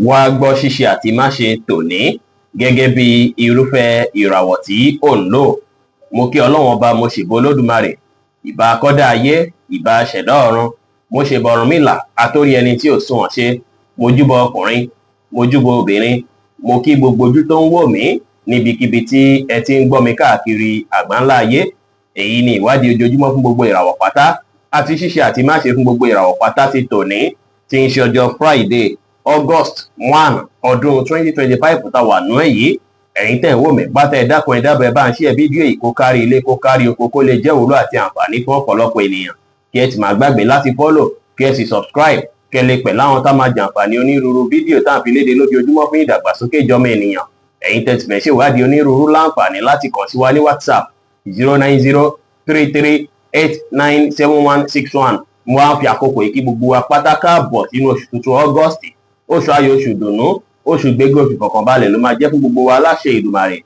wá gbọ́ ṣíṣe àti máṣe tòní gẹ́gẹ́ bí irúfẹ́ ìràwọ̀ tí ò ń lò. Mo kí Ọlọ́run ọba, mo ṣèbà Olódùmarè, ìbà akọ́dá ayé, ìbà aṣẹ̀dá ọ̀run, mo ṣèbà Ọ̀rúnmìlà atórí ẹni tí ò sunwọ̀n ṣe, mo júbọ ọkùnrin, mo júbọ obìnrin, mo kí gbogbo ojú tó ń wò mí níbikíbi tí ẹ ti ń gbọ́ mi káàkiri àgbáńlá ayé. Èyí ni ìwádìí ojoojúmọ́ fún gbogbo ìràwọ̀ pátá àti ṣíṣe àti máṣe fún gbogbo ìràwọ̀ pátá ti tòní, tí ń ṣe ọjọ́ Friday, August 1 ọdún 2025 tá wà nú ẹ̀ yìí. Ẹ̀yin tẹ́ ń wò mí pátá, ẹ dákun ẹ dábọ̀ ẹ bá ń share fídíò yìí kó kárí ilé kó kárí oko, kó lè jẹ́ ìwúlò àti àǹfààní fún ọ̀pọ̀lọpọ̀ ènìyàn. Kí ẹ sì má gbàgbé láti follow, kí ẹ sì subscribe, kí ẹ lè pẹ̀ láwọn tá máa jàǹfààní onírúurú fídíò tá à ń fi léde lójoojúmọ́ fún ìdàgbàsókè ìjọmọ ènìyàn. Ẹ̀yin tẹ́ ti fẹ́ ṣèwádìí onírúurú láǹfààní láti kàn sí wa ní WhatsApp 09033897161. Mo wá ń fi àkókò yìí kí gbogbo wa pátá káàbọ̀ sínú oṣù tuntun August. Oṣù ayọ̀, oṣù ìdùnnú, oṣù gbégbé, oṣù ìfọ̀kànbalẹ̀ ló máa jẹ́ fún gbogbo wa láṣẹ Èdùmàrè.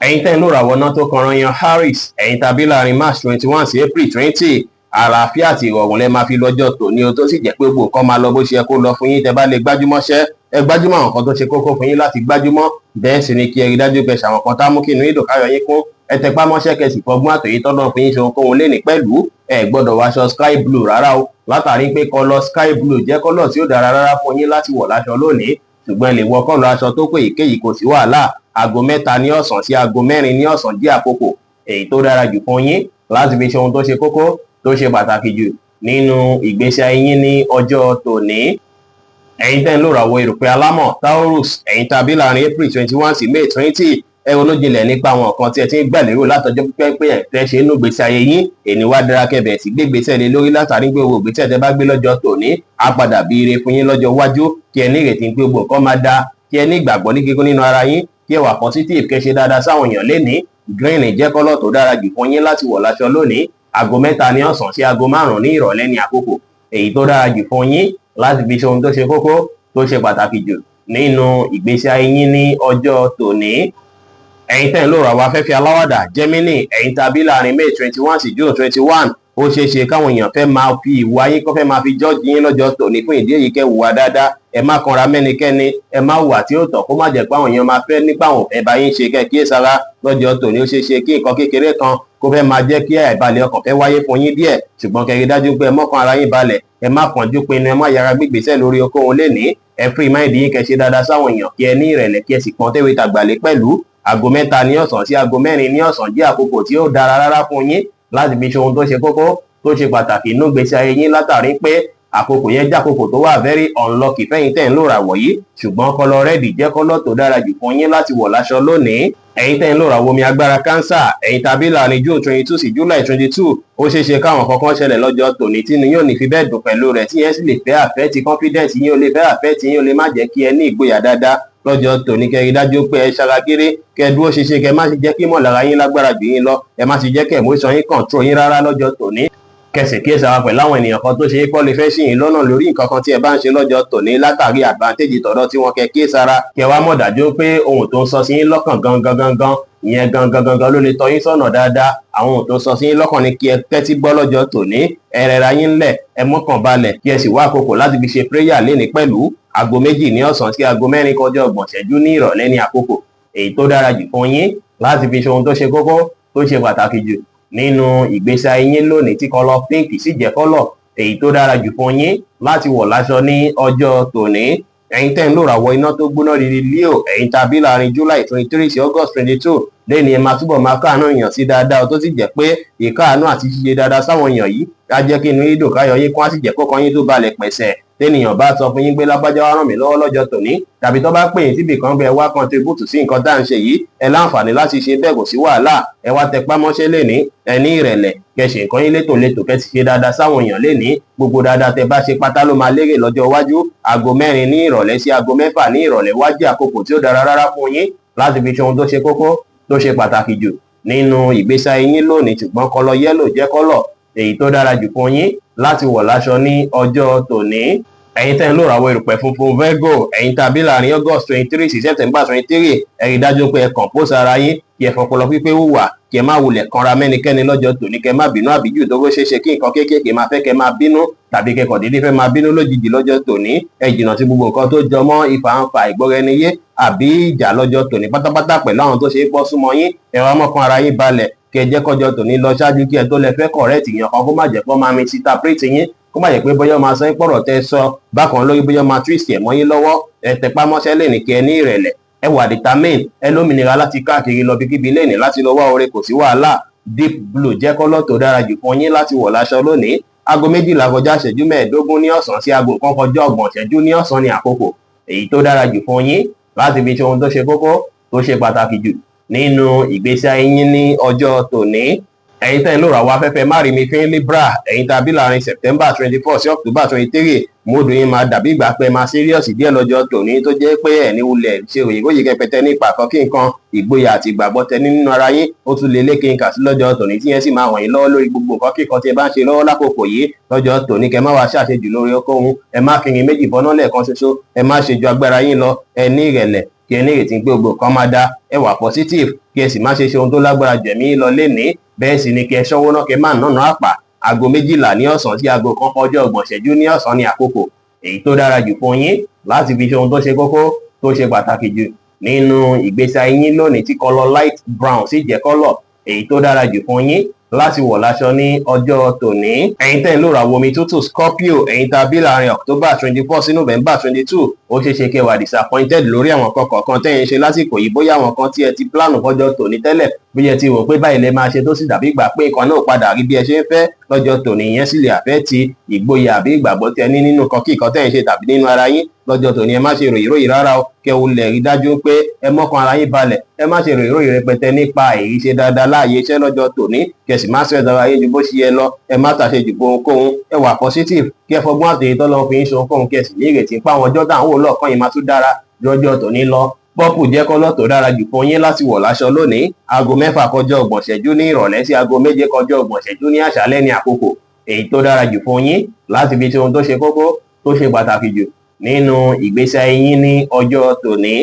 Ẹ̀yin tẹ́ ń lò ràwọ̀ náà tó kanran yan Harris, ẹ̀yin tàbí láàrin March 21 sí April 20, àlàáfíà àti ìrọ̀rùn lẹ máa fi lọ́jọ́ tòní o, tó sì jẹ́ pé gbogbo nǹkan máa lọ bó ṣe yẹ kó lọ fún yín. Tẹ́ bá lè gbájúmọ́ṣẹ́, ẹ gbájúmọ́ àwọn nǹkan tó ṣe kókó fún yín láti gbájúmọ́. Bẹ́ẹ̀ sì ni kí ẹ rí dájú pé ṣàwọn kan tá mú kí inú yín dùn káyọ̀ yín kún. Ẹ tẹpá mọ́ṣẹ́ kẹ́ sì fọgbọ́n àtòyí tọ́lọ́ fún yín ṣe ohunkóhun lé ní pẹ̀lú. Ẹ gbọ́dọ̀ wáṣọ sky blue rárá o, látàrí pé kọ́lọ̀ sky blue jẹ́ kọ́lọ̀ tí ó dára rárá fún yín láti wọ̀ láṣọ lónìí. Ṣùgbọ́n ẹ lè wọ kọ́lọ̀ aṣọ tó pé èyíkéyìí, kò sí wàhálà. Aago 3 ní ọ̀sán sí aago 4 ní ọ̀sán jẹ́ àkókò èyí tó dára jù fún yín láti fi ṣe ohun tó ṣe kókó tó ṣe pàtàkì jù nínú ìgbésí ayé yín ní ọjọ́ tòní. Ẹ̀yin tẹ́ ń lò ràwọ̀ erùpẹ̀ alámọ̀ Taurus, ẹ̀yin tàbí láàrin April 21 sí May 20, ẹ ronú jinlẹ̀ nípa àwọn nǹkan tí ẹ ti ń gbà lérò látọjọ́ pípẹ́ pé ẹ fẹ́ ṣe nínú ìgbésí ayé yín. Èní wá dára kẹbẹ̀ sí gbé ìgbésẹ̀ lé lórí, látàrí pé owó ìgbésẹ̀ tẹ́ bá gbé lọ́jọ́ tòní á padà bí ire fún yín lọ́jọ́ iwájú. Kí ẹ ní ìrètí pé gbogbo nǹkan máa dáa, kí ẹ ní ìgbàgbọ́ ní kíkún nínú ara yín, kí ẹ wà positive, kẹ́ ṣe dáadáa sáwọn èèyàn lénìí. Green jẹ́ kọ́lọ̀ tó dára jù fún yín láti wọ̀ láṣọ lónìí. Aago 3 ní ọ̀sán sí aago 5 ní ìrọ̀lẹ́ ní àkókò èyí tó dára jù fún yín láti fi ṣe ohun tó ṣe kókó tó ṣe pàtàkì jù nínú ìgbésí ayé yín ní ọjọ́ tòní. Ẹ̀yin tẹ́ ń lò ràwọ̀ afẹ́fẹ́ aláwàdà Gemini, ẹ̀yin tàbí láàrin May 21 sí June 21, ó ṣeé ṣe káwọn èèyàn fẹ́ máa fi ìwà yín kọ́ fẹ́ máa fi jọ́ọ̀jì yín lọ́jọ́ tòní. Fún ìdí èyí, kẹ́ hùwà dáadáa, ẹ má kanra mẹ́nikẹ́ni, ẹ má hùwà tí ó tọ́, kó má jẹ́ pé àwọn èèyàn máa fẹ́ nípa àwọn òfẹ́ bá yín ṣe. Kẹ́ kíyèsára lọ́jọ́ tòní. Ó ṣeé ṣe kí nǹkan kékeré kan kó fẹ́ máa jẹ́ kí àìbalẹ̀ ọkàn fẹ́ wáyé fún yín díẹ̀, ṣùgbọ́n kẹ́ rí dájú pé ẹ mọ́kàn ara yín balẹ̀, ẹ má kánjú pinnu, ẹ má yára gbígbésẹ̀ lórí ohunkóhun lénìí. Ẹ free mind yín, kẹ́ ṣe dáadáa sáwọn èèyàn, kí ẹ ní ìrẹ̀lẹ̀, kí ẹ sì pọ́n tẹ́wé tàgbàlé pẹ̀lú. Aago 3 ní ọ̀sán sí aago 4 ní ọ̀sán jẹ́ àkókò tí ó dára rárá fún yín láti fi ṣe ohun tó ṣe kókó tó ṣe pàtàkì nínú ìgbésí ayé yín, látàrí pé àkókò yẹn jẹ́ àkókò tó wà very unlucky fẹ́yìn tẹ́ ń lò ràwọ̀ yìí. Ṣùgbọ́n kọ́lọ̀ rẹ́ẹ̀dì jẹ́ kọ́lọ̀ tó dára jù fún yín láti wọ̀ láṣọ lónìí. Ẹ̀yin tẹ́ ń lò ràwọ̀ omi agbára Cancer, ẹ̀yin tàbí láàrin June 22 sí July 22, ó ṣeé ṣe káwọn kankan ṣẹlẹ̀ lọ́jọ́ tòní tí ni yóò ní fi bẹ́ẹ̀ dùn pẹ̀lú rẹ̀, tí yẹn sì lè fẹ́ affect confidence yín, ó lè fẹ́ affect yín, ó lè má jẹ́ kí ẹ ní ìgboyà dáadáa lọ́jọ́ tòní. Kẹ́ rí dájú pé ẹ ṣaragírí, kẹ́ dúró ṣinṣin, kẹ́ má sì jẹ́ kí ìmọ̀lára yín lágbára jù yín lọ, ẹ má sì jẹ́ kí emotion yín control yín rárá lọ́jọ́ tòní. Kẹsì kíyèsára pẹ̀lú àwọn ènìyàn kan tó ṣe é kọ́ lè fẹ́ ṣì yín lọ́nà lórí nǹkan kan tí ẹ bá ń ṣe lọ́jọ́ tòní, látàrí advantage tọ̀dọ̀ tí wọ́n. Kẹ́ kíyèsára, kẹ́ wá mọ̀ dájú pé ohun tó ń sọ sí yín lọ́kàn gangan ìyẹn gangan ló lè tọ́ yín sọ́nà dáadáa. Àwọn ohun tó ń sọ sí yín lọ́kàn ni kí ẹ tẹ́tí gbọ́ lọ́jọ́ tòní. Ẹ rẹra yín ńlẹ̀, ẹ mọ́kàn balẹ̀, kí ẹ sì wá àkókò láti fi ṣe prayer lénìí pẹ̀lú. Aago 2 ní ọ̀sán sí aago 4 kọjá 30 ìṣẹ́jú ní ìrọ̀lẹ́ ní àkókò èyí tó dára jù fún yín láti fi ṣe ohun tó ṣe kókó tó ṣe pàtàkì jù nínú ìgbésí ayé yín lónìí, tí kọ́lọ̀ pink sì jẹ́ kọ́lọ̀ èyí tó dára jù fún yín láti wọ̀ láṣọ ní ọjọ́ tòní. Ẹ̀yin tẹ́ ń lò ràwọ̀ iná tó gbóná riri Leo, ẹ̀yin tàbí láàrin July 23 sí August 22, lẹ́ni ẹ máa túbọ̀ máa káàánú èèyàn sí dáadáa, tó sì jẹ́ pé ìkáàánú àti ṣíṣe dáadáa sáwọn èèyàn yìí á jẹ́ kí inú yín dùn, káyọ̀ yín kún, á sì jẹ́ kọ́kàn yín tó balẹ̀ pẹ̀sẹ̀. Tẹ́nìyàn bá sọ fún yín pé lágbájá wá ràn mí lọ́wọ́ lọ́jọ́ tòní, tàbí tó bá pè yín síbì kan bẹ́ẹ̀ wá contribute sí nǹkan tá à ń ṣe yìí, ẹ láǹfààní láti ṣe bẹ́ẹ̀, kò sí wàhálà. Ẹ wá tẹpá mọ́ṣẹ́ lénìí, ẹ ní ìrẹ̀lẹ̀, kẹ́ ṣe nǹkan yín létòlétò, kẹ́ sì ṣe dáadáa sáwọn èèyàn lénìí. Gbogbo dáadáa tẹ bá ṣe pátá ló máa lérè lọ́jọ́ iwájú. Aago 4 ní ìrọ̀lẹ́ sí aago 6 ní ìrọ̀lẹ́ wá jẹ́ àkókò tí ó dára rárá fún yín láti fi ṣe ohun tó ṣe kókó tó ṣe pàtàkì jù nínú ìgbésí ayé yín lónìí. Ṣùgbọ́n kọ́lọ̀ yẹ́lò jẹ́ kọ́lọ̀ èyí tó dára jù fún yín láti wọ̀ láṣọ ní ọjọ́ tòní. Ẹ̀yin tẹ́ ń lò ràwọ̀ erùpẹ̀ funfun Virgo, ẹ̀yin tàbí láàrin August 23 sí September 23, ẹ rí dájú pé ẹ compose ara yín, kí ẹ fọpọlọ pípé hùwà, kí ẹ má wulẹ̀ kanra mẹ́nikẹ́ni lọ́jọ́ tòní, kẹ́ má bínú àbíjù tó bó ṣeé ṣe kí nǹkan kéékèèké máa fẹ́ kẹ́ máa bínú tàbí kẹ́kọ̀ọ́ dédé fẹ́ máa bínú lójijì lọ́jọ́ tòní. Ẹ jìnnà sí gbogbo nǹkan tó jọ mọ́ ìfàǹfà ìgbọ́ra-ẹni-yé àbí ìjà lọ́jọ́ tòní pátápátá pẹ̀lú àwọn tó ṣe é pọ́ súnmọ́ yín. Ẹ wá mọ́kàn ara yín balẹ̀ kí ẹ jẹ́ kọ́jọ́ tòní lọ ṣáájú kí ẹ tó lẹ fẹ́ correct yàn kan, kó má jẹ́ pé ó máa misinterpret yín, kó má jẹ́ pé bóyá máa sọ pọ̀rọ̀ tẹ́ sọ bákan lórí, bóyá máa twist ẹ̀ mọ́ yín lọ́wọ́. Ẹ tẹpá mọ́ṣẹ́ lẹ́nì kí ẹ ní ìrẹ̀lẹ̀, ẹ wà determine, ẹ lómìnira láti káàkiri lọ bíkíbi lẹ́nì láti lọ wá oore, kò sí wàhálà. Deep blue jẹ́ kọ́lọ̀ tó dára jù fún yín láti wọ̀ láṣọ lónìí. Aago 12 kọjá ìṣẹ́jú 15 ní ọ̀sán sí aago 1 kọjá 30 ìṣẹ́jú ní ọ̀sán ní àkókò èyí tó dára jù fún yín láti fi ṣe ohun tó ṣe kókó tó ṣe pàtàkì jù nínú ìgbésí ayé yín ní ọjọ́ tòní. Ẹ̀yin tẹ́ ń lòrò àwọn afẹ́fẹ́ má rí mi fín Libra, ẹ̀yin tàbí láàrin September 24 sí October 23, móòdù yín máa dàbí ìgbà pé máa serious díẹ̀ lọ́jọ́ tòní, tó jẹ́ pé ẹ̀ní wulẹ̀ ṣe òyìnbóyè kẹpẹtẹ nípa kan kí nǹkan ìgboyà àti ìgbàgbọ́ tẹ nínú ara yín ó tún lè lékè nǹkan sí lọ́jọ́ tòní, tí yẹn sì máa wọ̀nyí lọ́wọ́ lórí gbogbo nǹkan kíkan tí ẹ bá ń ṣe lọ́wọ́ lákòókò yìí lọ́jọ́ tòní. Kẹ má wá ṣàṣejù lórí okòhun, ẹ má kìrin méjì bọ́ná lẹ́ẹ̀kan ṣoṣo, ẹ má ṣe ju agbára yín lọ, ẹ ní ìrẹ̀lẹ̀ kí ẹ ní ìrètí pé gbogbo kan máa dá, ẹ wà positive kí ẹ sì má ṣe ohun tó lágbára jẹ̀mí lọ lénìí. Bẹ́ẹ̀ sì ni kí ẹ ṣọ́wó náà kí ẹ má nànà àpà. Aago 12 ní ọ̀sán sí aago 1 kọjá 30 ìṣẹ́jú ní ọ̀sán ní àkókò èyí tó dára jù fún yín láti fi ṣe ohun tó ṣe kókó tó ṣe pàtàkì jù nínú ìgbésí ayé yín lónìí, tí kọ́lọ̀ light brown sì jẹ́ kọ́lọ̀ èyí tó dára jù fún yín láti wọ̀ láṣọ ní ọjọ́ tòní. Ẹ̀yin tẹ́ ń lòrò àwọn omi tútù Scorpio, ẹ̀yin tàbí láàrin October 24 sí November 22, ó ṣeé ṣe kẹ́ wà disappointed lórí àwọn kan kọ̀ọ̀kan tẹ́yin ṣe lásìkò yìí, bóyá àwọn kan tí ẹ ti plan fọ́jọ́ tòní tẹ́lẹ̀, bí ẹ ti rò pé báyìí lẹ máa ṣe tó sì dàbí ìgbà pé nǹkan náà padà rí bí ẹ ṣe ń fẹ́ lọ́jọ́ tòní. Ìyẹn sì lè àfẹ́ ti ìgboyà àbí ìgbàgbọ́ tẹ ní nínú kan kí nǹkan tẹ́yin ṣe tàbí nínú ara yín lọ́jọ́ tòní. Ẹ má ṣe ròyìnròyìn rárá o, kẹ́ o lè rí dájú pé ẹ mọ́kàn ara yín balẹ̀, ẹ má ṣe ròyìnròyìn rẹpẹtẹ nípa èyí ṣe dáadáa láàyè iṣẹ́ lọ́jọ́ tòní, kẹ́ sì má stress ara yín ju bó ṣe yẹ lọ, ẹ má tàṣejù ohunkóhun, ẹ wà positive kí ẹ fọgbọ́n àtẹ̀yìn tọ́lọ́ fi ń ṣe ohunkóhun, kẹ́ sì ní ìrètí pé àwọn ọjọ́ táwọn wò lọ́ọ̀kan yìí máa tún dára lọ́jọ́ tòní lọ. Pọ́pù jẹ́ kọ́lọ̀ tó dára jù fún yín láti wọ̀ láṣọ lónìí. Aago 6 kọjá 30 ìṣẹ́jú ní ìrọ̀lẹ́ sí aago 7 kọjá 30 ìṣẹ́jú ní àṣálẹ́ ní àkókò èyí tó dára jù fún yín láti fi ṣe ohun tó ṣe kókó tó ṣe pàtàkì jù nínú ìgbésí ayé yín ní ọjọ́ tòní.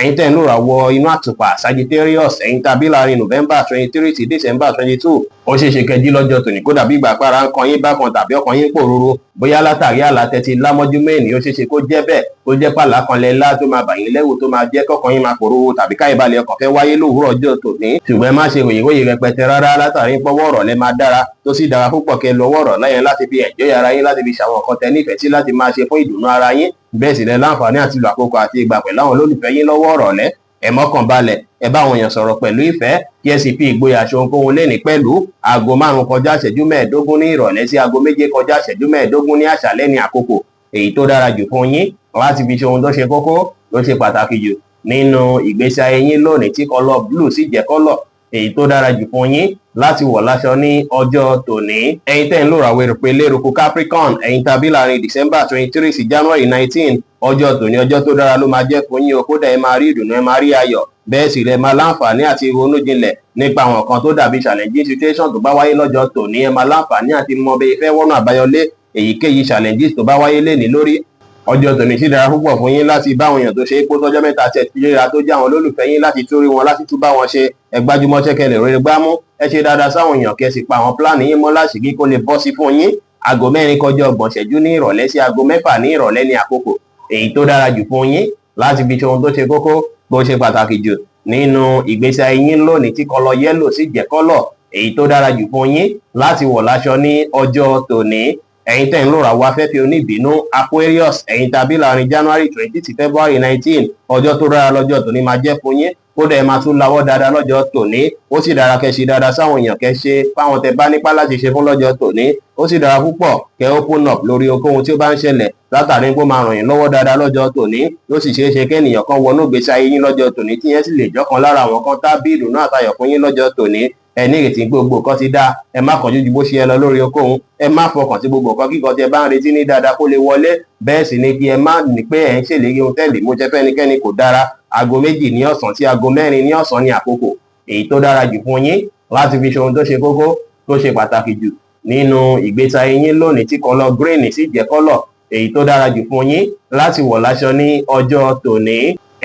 Ẹ̀yin tẹ́ ń lòrò àwọ̀ inú àtùpà Sagittarius, ẹ̀yin tàbí láàrin November 23 sí December 22, ó ṣeé ṣe kẹjí lọ́jọ́ tòní kó dàbí ìgbà para ń kan yín bákan tàbí ọkàn yín pòrúurú, bóyá látàrí àlá tẹ́tí lámọ́jú mẹ́rin, ó ṣeé ṣe kó jẹ́ bẹ́ẹ̀, ó jẹ́ pàlà kan lẹ́lá tó máa bà yín lẹ́rù, tó máa jẹ́ kọ́kàn yín máa pòrúurú tàbí káyìbalẹ̀ ọkàn fẹ́ wáyé lówùúrọ̀ ọjọ́ tòní. Ṣùgbọ́n ẹ má ṣe ròyìnròyìn rẹpẹtẹ rárá, látàrí pọ́wọ́ ọ̀rọ̀ lẹ máa dára tó sì dára púpọ̀ kẹ́ lọ́wọ́ ọ̀rọ̀ lẹ́yìn láti fi enjoy ara yín, láti fi ṣàwọn nǹkan tẹ́ nífẹ̀ẹ́ sí láti máa ṣe fún ìdùnnú ara yín. Bẹ́ẹ̀ sì lẹ láǹfààní àti lo àkókò àti ìgbà pẹ̀lú àwọn olólùfẹ́ yín lọ́wọ́ ọ̀rọ̀ lẹ́. Ẹ mọ́kàn balẹ̀, ẹ bá àwọn èèyàn sọ̀rọ̀ pẹ̀lú ìfẹ́ kí ẹ sì fi ìgboyà ṣe ohunkóhun lénìí pẹ̀lú. Aago 5 kọjá ìṣẹ́jú 15 ní ìrọ̀lẹ́ sí aago 7 kọjá ìṣẹ́jú 15 ní àṣálẹ́ ní àkókò èyí tó dára jù fún yín láti fi ṣe ohun tó ṣe kókó tó ṣe pàtàkì jù nínú ìgbésí ayé yín lónìí, tí kọ́lọ̀ blue sì jẹ́ kọ́lọ̀ èyí tó dára jù fún yín láti wọ̀ láṣọ ní ọjọ́ tòní. Ẹ̀yin tẹ́ ń lòrò àwọn èrò pé lérúkú Capricorn, ẹ̀yin tàbí láàrin December 23 sí January 19, ọjọ́ tòní ọjọ́ tó dára ló máa jẹ́ fún yín o. Kódà ẹ máa rí ìdùnnú, ẹ máa rí ayọ̀, bẹ́ẹ̀ sì lẹ máa láǹfààní àti ronú jinlẹ̀ nípa àwọn kan tó dàbí challenging situation tó bá wáyé lọ́jọ́ tòní. Ẹ máa láǹfààní àti mọ bẹ́ẹ̀ fẹ́ wọ́nà àbáyọlé èyíkéyìí challenges tó bá wáyé lénìí lórí. Ọjọ́ tòní sì dára púpọ̀ fún yín láti bá àwọn èèyàn tó ṣe é kó tọ́jọ́ mẹ́ta tẹ̀ tí léra tó jẹ́ àwọn olólùfẹ́ yín láti tún rí wọn, láti tún bá wọn ṣe. Ẹ gbájúmọ́ ṣẹ́kẹ̀lẹ̀ rere gbámú, ẹ ṣe dáadáa sáwọn èèyàn kẹ́ sì pa àwọn pílánì yín mọ́ láṣìírí kó lè bọ́ sí fún yín. Aago 4 kọjá 30 ìṣẹ́jú ní ìrọ̀lẹ́ sí aago 6 ní ìrọ̀lẹ́ ní àkókò èyí tó dára jù fún yín láti fi ṣe ohun tó ṣe kókó tó ṣe pàtàkì jù nínú ìgbésí ayé yín lónìí, tí kọ́lọ̀ yẹ́lò sì jẹ́ kọ́lọ̀ èyí tó dára jù fún yín láti wọ̀ láṣọ ní ọjọ́ tòní. Ẹ̀yin tẹ́ ń lòrò àwọ̀ afẹ́fẹ́ oníbínú Aquarius, ẹ̀yin tàbí láàrin January 20 sí February 19, ọjọ́ tó dára lọ́jọ́ tòní máa jẹ́ fún yín. Kódà ẹ máa tún lawọ́ dáadáa lọ́jọ́ tòní, ó sì dára kẹ́ ṣe dáadáa sáwọn èèyàn kẹ́ ṣe fáwọn tẹ́ bá nípa láti ṣe fún lọ́jọ́ tòní. Ó sì dára púpọ̀ kẹ́ open up lórí ohunkóhun tí ó bá ń ṣẹlẹ̀, látàrí pé ó máa ràn yín lọ́wọ́ dáadáa lọ́jọ́ tòní. Ó sì ṣeé ṣe kẹ́nìyàn kan wọnú ìgbésí ayé yín lọ́jọ́ tòní, tí yẹn sì lè jọ́kan lára àwọn kan tábí ìdùnnú àtayọ̀ fún yín lọ́jọ́ tòní. Ẹ ní ìrètí gbogbo nǹkan ti dáa, ẹ má kánjú ju bó ṣe yẹ lọ lórí ohunkóhun, ẹ má fọkàn sí gbogbo nǹkan kíkan tí ẹ bá ń retí ní dáadáa kó lè wọlé. Bẹ́ẹ̀ sì ni kí ẹ má ní pé ẹ ń ṣèlérí ohun tẹ́lẹ̀ mo jẹ́ fẹ́nikẹ́ni kò dára. Aago 2 ní ọ̀sán sí aago 4 ní ọ̀sán ní àkókò èyí tó dára jù fún yín láti fi ṣe ohun tó ṣe kókó tó ṣe pàtàkì jù nínú ìgbésí ayé yín lónìí, tí kọ́lọ̀ green sì jẹ́ kọ́lọ̀ èyí tó dára jù fún yín láti wọ̀ láṣọ ní ọjọ́ tòní.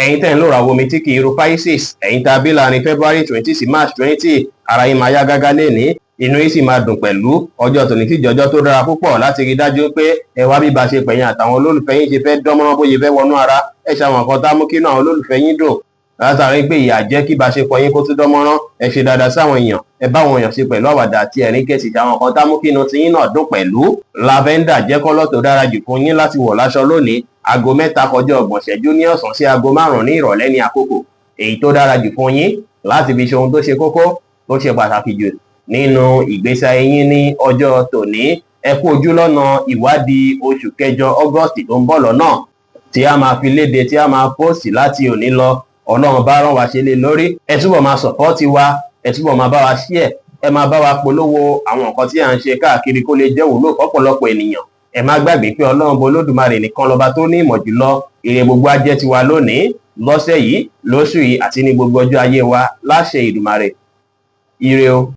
ẹ̀yin tẹ́ ń lò ràwọ̀ omi tí kì í ro Pisces, ẹ̀yin tá a bí láàrin February 20 sí March 20, ara yín máa yá gágá lénìí, inú yín sì máa dùn pẹ̀lú. Ọjọ́ tòní sì jọjọ́ tó dára púpọ̀ láti rí dájú pé ẹ wá bí ìbáṣepọ̀ yín àtàwọn olólùfẹ́ yín ṣe fẹ́ dánmọ́rán bóyá fẹ́ wọnú ara. Ẹ ṣàwọn nǹkan tá mú kí inú àwọn olólùfẹ́ yín dùn látàrí pé ìyà jẹ́ kí ìbáṣepọ̀ yín kó tún dánmọ́rán. Ẹ ṣe dáadáa sáwọn èèyàn, ẹ bá àwọn èèyàn ṣe pẹ̀lú àwàdà àti ẹ̀rín, kẹsì ṣàwọn nǹkan tá mú kí inú tiyín náà dùn pẹ̀lú. Lavender jẹ́ kọ́lọ̀ tó dára jù fún yín láti wọ̀ láṣọ lónìí. Aago 3:30 ní ọ̀sán sí aago 5 ní ìrọ̀lẹ́ ní àkókò èyí tó dára jù fún yín láti fi ṣe ohun tó ṣe kókó tó ṣe pàtàkì jù nínú ìgbésí ayé yín ní ọjọ́ tòní. Ẹ kú ojú lọ́nà ìwádìí oṣù kẹjọ August tó ń bọ̀ lọ́nà tí a máa fi léde, tí a máa pósì láti òní lọ. Ọlọ́run bá rán wa ṣe lé lórí. Ẹ túbọ̀ máa sọ̀pọ́ọ̀tì wa, ẹ túbọ̀ máa bá wa share, ẹ máa bá wa polówó àwọn nǹkan tí à ń ṣe káàkiri kó lè jẹ́ wúlò fọ́pọ̀lọpọ̀ ènìyàn. Ẹ má gbàgbé pé Ọlọ́run Olódùmarè nìkan lọ́ba tó ní ìmọ̀ jùlọ. Ire gbogbo á jẹ́ tiwa lónìí, lọ́sẹ̀ yìí, lóṣù yìí àti ní gbogbo ọjọ́ ayé wa láṣẹ Ìdùmarè. Ire o.